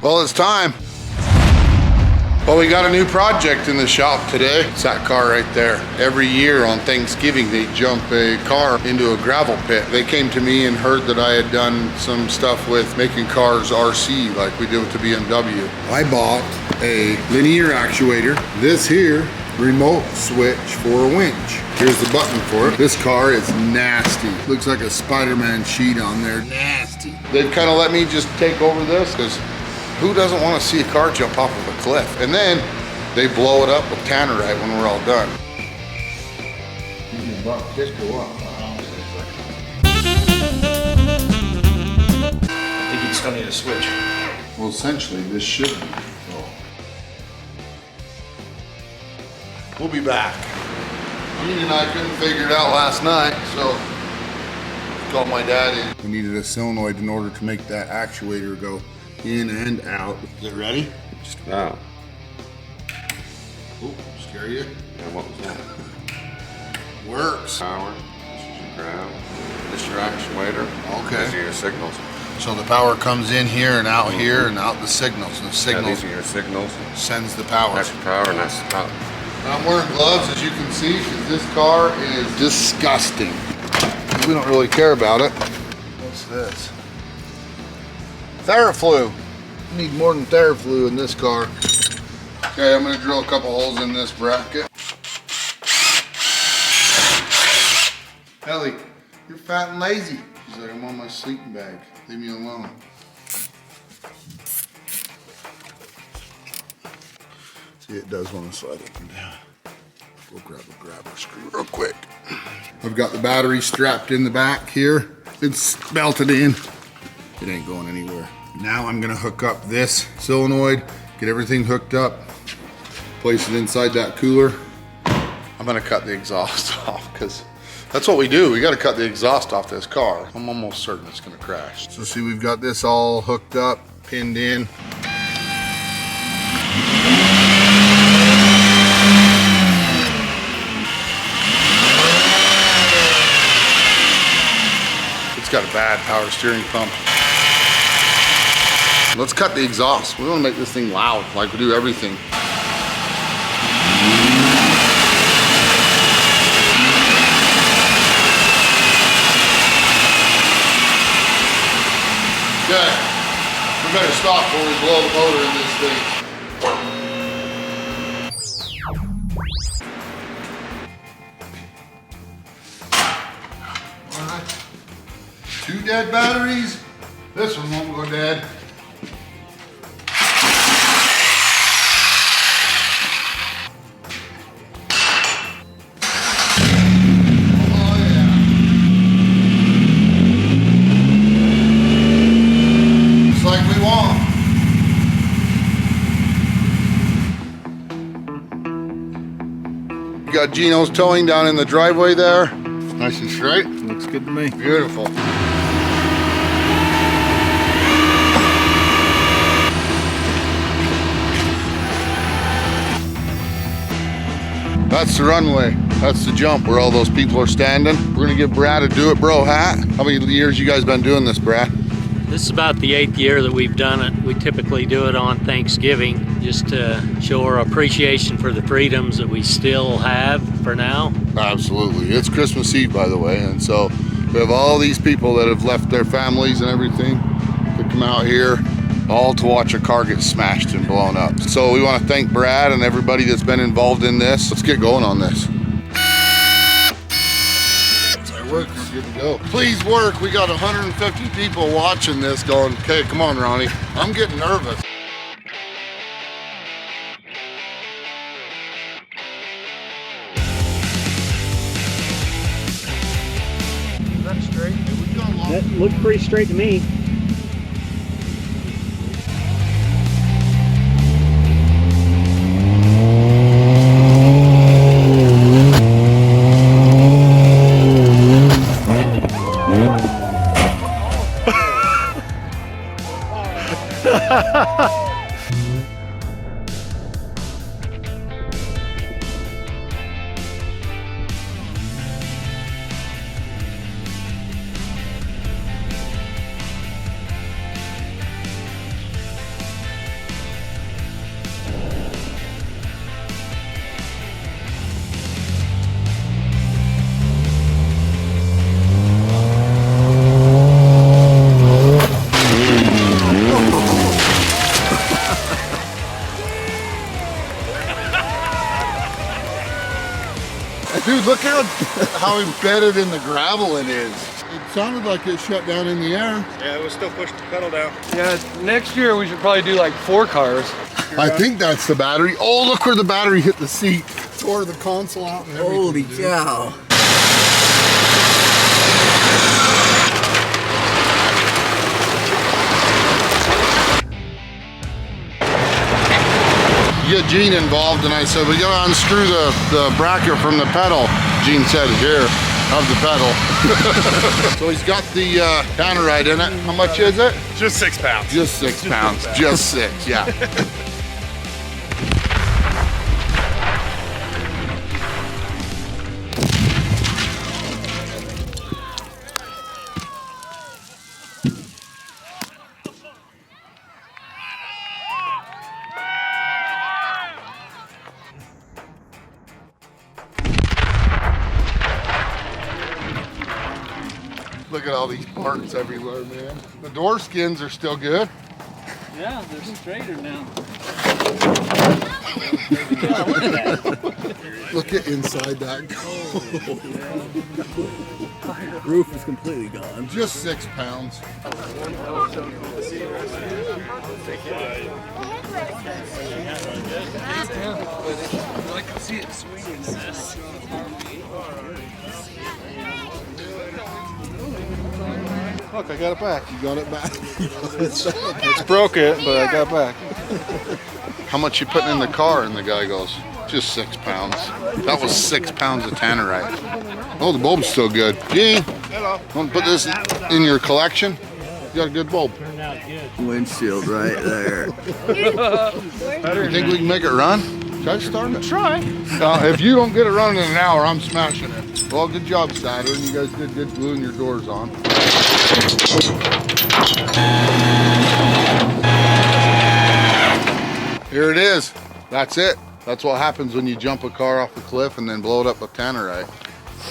Well, it's time. Well, we got a new project in the shop today. It's that car right there. Every year on Thanksgiving, they jump a car into a gravel pit. They came to me and heard that I had done some stuff with making cars RC like we did with the BMW. I bought a linear actuator. This here, remote switch for a winch. Here's the button for it. This car is nasty. Looks like a Spider-Man sheet on there. Nasty. They've kind of let me just take over this because who doesn't want to see a car jump off of a cliff? And then they blow it up with tannerite when we're all done. Just go up. I think you still need a switch. Well, essentially, this should be. We'll be back. Gene and I couldn't figure it out last night, so called my dad in. We needed a solenoid in order to make that actuator go in and out. Is it ready? Just about. Oop, scare you? Yeah, what was that? Works. Power. This is your ground. This is your actuator. Okay. These are your signals. So the power comes in here and out here and out the signals. And the signals Yeah, these are your signals. sends the power. That's your power and that's the power. I'm wearing gloves, as you can see, because this car is disgusting. We don't really care about it. What's this? Theraflu. You need more than Theraflu in this car. Okay, I'm gonna drill a couple holes in this bracket. Ellie, you're fat and lazy. She's like, I'm on my sleeping bag. Leave me alone. See, it does want to slide up and down. We'll grab a grabber screw real quick. I've got the battery strapped in the back here. It's belted in. It ain't going anywhere. Now I'm gonna hook up this solenoid, get everything hooked up, place it inside that cooler. I'm gonna cut the exhaust off because that's what we do. We gotta cut the exhaust off this car. I'm almost certain it's gonna crash. So see, we've got this all hooked up, pinned in. It's got a bad power steering pump. Let's cut the exhaust. We want to make this thing loud, like we do everything. Okay, we better stop before we blow the motor in this thing. All right, 2 dead batteries. This one won't go dead. You got Gino's towing down in the driveway there. Nice and straight. Looks good to me. Beautiful. That's the runway. That's the jump where all those people are standing. We're gonna give Brad a do it bro hat. How many years you guys been doing this, Brad? This is about the 8th year that we've done it. We typically do it on Thanksgiving just to show our appreciation for the freedoms that we still have for now. Absolutely. It's Christmas Eve, by the way, and so we have all these people that have left their families and everything to come out here, all to watch a car get smashed and blown up. So we want to thank Brad and everybody that's been involved in this. Let's get going on this. Work, we're good to go. Please work. We got 150 people watching this going, okay, come on, Ronnie. I'm getting nervous. Is that straight? We've gone long. That looked pretty straight to me. how embedded in the gravel it is. It sounded like it shut down in the air. Yeah, it was still pushing the pedal down. Yeah, next year we should probably do like 4 cars. I think that's the battery. Oh, look where the battery hit the seat. Tore the console out and everything. Holy cow. Get Gene involved, and I said, we gotta unscrew the bracket from the pedal. Gene said, here, have the pedal. So he's got the Tannerite in it. How much is it? Just 6 pounds. Just 6 pounds. Just 6, yeah. Look at all these parts everywhere, man. The door skins are still good. Yeah, they're straighter now. Look at inside that car. Roof is completely gone. Just 6 pounds. I can see it swinging. Look, I got it back. You got it back. It's broke it, but I got it back. How much you putting in the car? And the guy goes, just 6 pounds. That was 6 pounds of Tannerite. Oh, the bulb's still good. Gene, want to put this in your collection? You got a good bulb. Turned out good. Windshield right there. You think we can make it run? Should I start it? Try. If you don't get it running in an hour, I'm smashing it. Well, good job, Saturn. You guys did good gluing your doors on. Here it is. That's it. That's what happens when you jump a car off a cliff and then blow it up with Tannerite.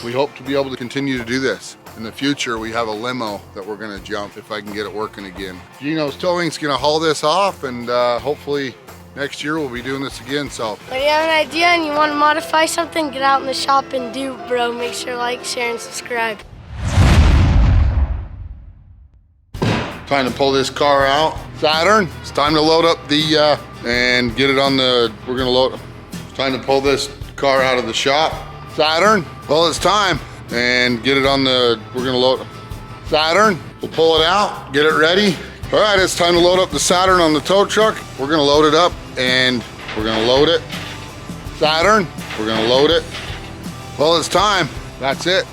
We hope to be able to continue to do this. In the future, we have a limo that we're gonna jump if I can get it working again. Gino's Towing's gonna haul this off, and hopefully next year we'll be doing this again, so. When you have an idea and you want to modify something, get out in the shop and do, bro. Make sure to like, share, and subscribe. Time to pull this car out. Saturn, it's time to load up the, and get it on the, we're gonna load, it's time to pull this car out of the shop. Saturn, well, it's time. And get it on the, we're gonna load, Saturn, we'll pull it out, get it ready. All right, it's time to load up the Saturn on the tow truck. We're gonna load it up and we're gonna load it. Saturn, we're gonna load it. Well, it's time, that's it.